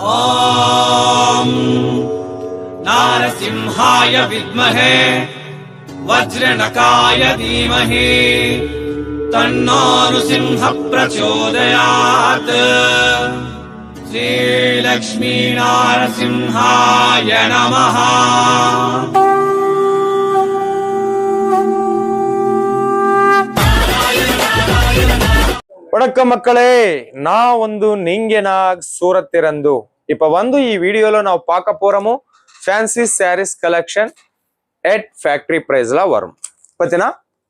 ॐ नारसिंहाय विद्महे वज्रनकाय धीमहि तन्नो नृसिंह प्रचोदयात्। श्रीलक्ष्मी नारसिंहाय नमः। வணக்கம் மக்களே, நான் நீங்க நான் சூரத் இருந்து இப்ப ಈ வீடியோல ನಾವು பார்க்க போறோமோ fancy sarees collection at factory price ல வரும். பாத்தீனா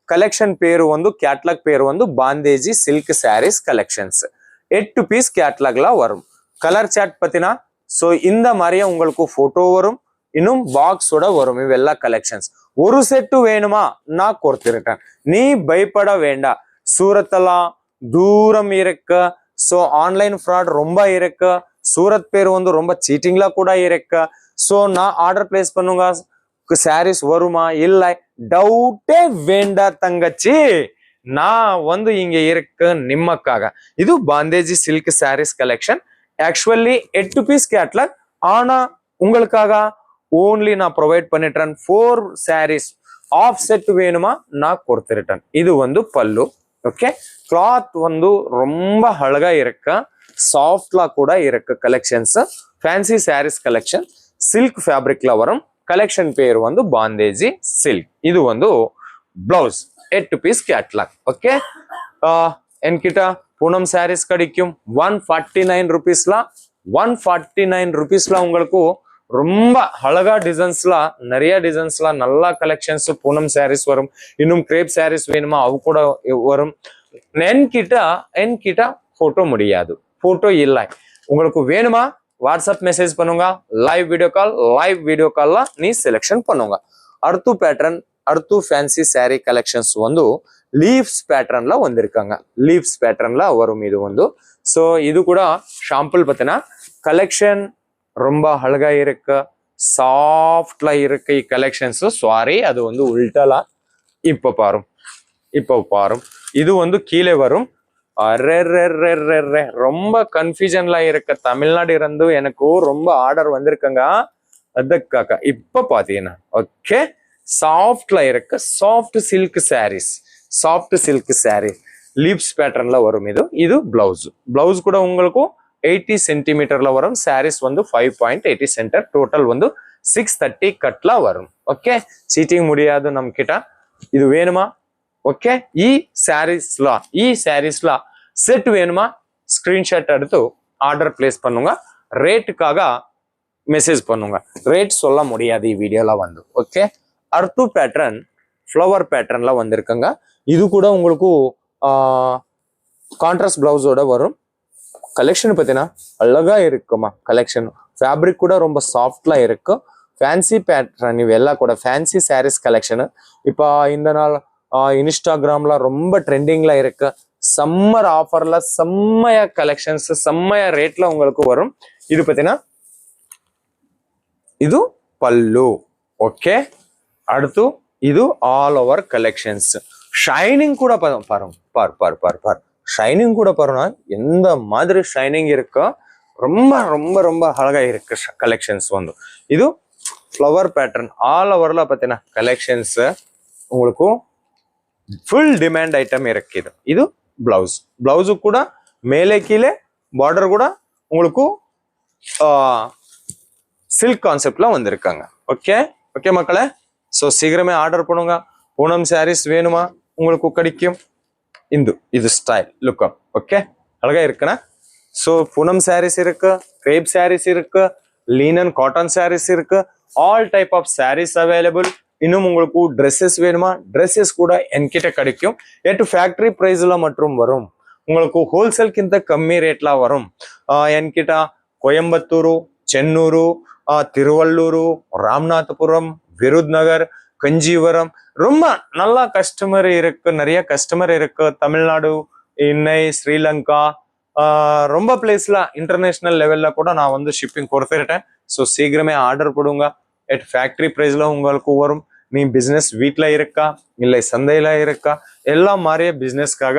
கலெக்ஷன் பேரு கேட்டலாக் பேரு Bandheji silk sarees collections 8 piece கேட்டலாக்ல வரும். கலர் சார்ட் பாத்தீனா சோ இந்த மாதிரியே உங்களுக்கு போட்டோ வரும், இன்னும் பாக்ஸோட வரும். இவெல்லா கலெக்ஷன்ஸ் ஒரு செட் வேணுமா நான் கொடுத்திருக்கேன். நீ பயப்பட வேண்டாம். சூரத்தெல்லாம் தூரம் இருக்கு. சோ ஆன்லைன் ஃப்ராட் ரொம்ப இருக்கு. சூரத் பேர் ரொம்ப சீட்டிங்ல கூட இருக்கு. சோ நான் ஆர்டர் பிளேஸ் பண்ணுங்க, சாரீஸ் வருமா இல்ல டவுட்டே வேண்டா தங்கச்சி. நான் இங்க இருக்கு நிம்மக்காக. இது Bandhej silk sarees collection. Actually 8 piece catalogue, ஆனா உங்களுக்காக ஓன்லி நான் ப்ரொவைட் பண்ணிட்டேன் 4 சாரீஸ். ஆஃப் செட் வேணுமா நான் கொடுத்துட்டேன். இது பல்லு. ஓகே, கிளாத் ரொம்ப அழகா இருக்கு, சாஃப்ட்லா கூட இருக்கு. Collections fancy sarees collection, silk ஃபேப்ரிக்ல வரும். கலெக்ஷன் பேர் பாந்தேஜி சில்க். இது பிளவுஸ் 8 பீஸ் கேட்டலாக். ஓகே, என்கிட்ட பூனம் சாரீஸ் கிடைக்கும் 149 ருபீஸ்ல. 149 ருபீஸ்ல உங்களுக்கு ரொம்ப அழகா டிசைன்ஸ்ல, நிறைய டிசைன்ஸ்ல நல்ல கலெக்ஷன்ஸ் பூனம் சாரீஸ் வரும். இன்னும் கிரேப் சாரீஸ் வேணுமா அது கூட வரும். என்கிட்ட போட்டோ முடியாது, போட்டோ இல்லை. உங்களுக்கு வேணுமா வாட்ஸ்அப் மெசேஜ் பண்ணுங்க. லைவ் வீடியோ கால்ல நீ செலக்ஷன் பண்ணுங்க. அடுத்து பேட்டர்ன், அடுத்து ஃபேன்சி சாரி கலெக்ஷன்ஸ் லீவ்ஸ் பேட்டர்ன்ல வந்திருக்காங்க. லீவ்ஸ் பேட்டர்ன்ல வரும். இது சோ இது கூட ஷாம்பிள் பத்தினா கலெக்ஷன் ரொம்ப அழகா இருக்கு, சாஃப்ட்ல இருக்கு கலெக்ஷன்ஸ். சாரி, அது உள்டலா. இப்ப பாரும் இது கீழே வரும். ரொம்ப கன்ஃபியூஷன்ல இருக்க. தமிழ்நாடு இருந்து எனக்கு ரொம்ப ஆர்டர் வந்திருக்குங்க அதுக்காக. இப்ப பாத்தீங்கன்னா ஓகே, சாஃப்ட்ல இருக்கு. Soft silk sarees, soft silk saree leaves பேட்டர்ன்ல வரும். இது பிளவுஸ் கூட உங்களுக்கு 80 சென்டிமீட்டர்ல வரும். சாரீஸ் 5.80 சென்டர். டோட்டல் 630 கட்ல வரும். ஓகே, சீட்டிங் முடியாது நம்ம கிட்ட. இது வேணுமா? ஓகே, ಈ சாரீஸ்ல செட் வேணுமா? ஸ்கிரீன்ஷாட் எடுத்து ஆர்டர் பிளேஸ் பண்ணுங்க. ரேட்டுக்காக மெசேஜ் பண்ணுங்க. ரேட் சொல்ல முடியாது ಈ வீடியோல ஓகே. அடுத்து பேட்டர்ன் ஃப்ளவர் பேட்டர்ன்ல வந்திருக்குங்க. இது கூட உங்களுக்கு கான்ட்ராஸ்ட் பிளவுஸோட வரும். கலெக்ஷன் பார்த்தீங்கன்னா அழகா இருக்குமா. கலெக்ஷன் ஃபேப்ரிக் கூட ரொம்ப சாஃப்ட்ல இருக்கு. ஃபேன்சி பேட்டர்ன் இவெல்லாம் கூட ஃபேன்சி சாரீஸ் கலெக்ஷன். இப்போ இந்த நாள் இன்ஸ்டாகிராம்ல ரொம்ப ட்ரெண்டிங்ல இருக்கு. சம்மர் ஆஃபர்ல செம்மைய கலெக்ஷன்ஸ், செம்மைய ரேட்ல உங்களுக்கு வரும். இது பார்த்தீங்கன்னா இது பல்லு. ஓகே, அடுத்து இது ஆல் ஓவர் கலெக்ஷன்ஸ். ஷைனிங் கூட பாரு. ஷைனிங் கூட பாருங்க, எந்த மாதிரி ஷைனிங் இருக்கோ ரொம்ப ரொம்ப ரொம்ப அழகா இருக்கு கலெக்ஷன்ஸ். இது ஃப்ளவர் பேட்டர்ன் ஆல் ஓவர்ல பார்த்தீங்கன்னா கலெக்ஷன்ஸ் உங்களுக்கு ஃபுல் டிமாண்ட் ஐட்டம் இருக்கு. இது பிளவுஸ் கூட மேலே கீழே பார்டர் கூட உங்களுக்கு சில்க் கான்செப்ட்ல வந்திருக்காங்க. ஓகே மக்களே, ஸோ சீக்கிரமே ஆர்டர் பண்ணுங்க. பூனம் சாரீஸ் வேணுமா உங்களுக்கு கிடைக்கும். இது ஸ்டைல் லுக்கம். ஓகே, அழகா இருக்குண்ணா. ஸோ பூனம் சாரீஸ் இருக்கு, கிரேப் சாரீஸ் இருக்கு, லீனன் காட்டன் சாரீஸ் இருக்கு. All type of sarees available. இன்னும் உங்களுக்கு ட்ரெஸ்ஸஸ் வேணுமா? ட்ரெஸ்ஸஸ் கூட என்கிட்ட கிடைக்கும். ஃபேக்டரி பிரைஸ்ல மற்றும் வரும். உங்களுக்கு ஹோல்சேல்கிಂತ கம்மி ரேட்ல வரும். என்கிட்ட கோயம்புத்தூர், சென்னூர், திருவள்ளூர், ராமநாதபுரம், விருதுநகர், கஞ்சிவரம் ரொம்ப நல்ல கஸ்டமர் இருக்கு. நிறைய கஸ்டமர் இருக்கு. தமிழ்நாடு, இன்னை, ஸ்ரீலங்கா, ரொம்ப பிளேஸ்ல இன்டர்நேஷனல் லெவல்ல கூட நான் ஷிப்பிங் கொடுத்துட்டேன். ஸோ சீக்கிரமே ஆர்டர் போடுங்க. ஃபேக்டரி பிரைஸ்ல உங்களுக்கு வரும். நீ பிசினஸ் வீட்ல இருக்கா இல்லை சந்தையில இருக்கா, எல்லா மாதிரியே பிசினஸ்க்காக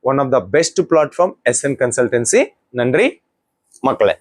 one of the best platform SN consultancy. நன்றி மக்களே.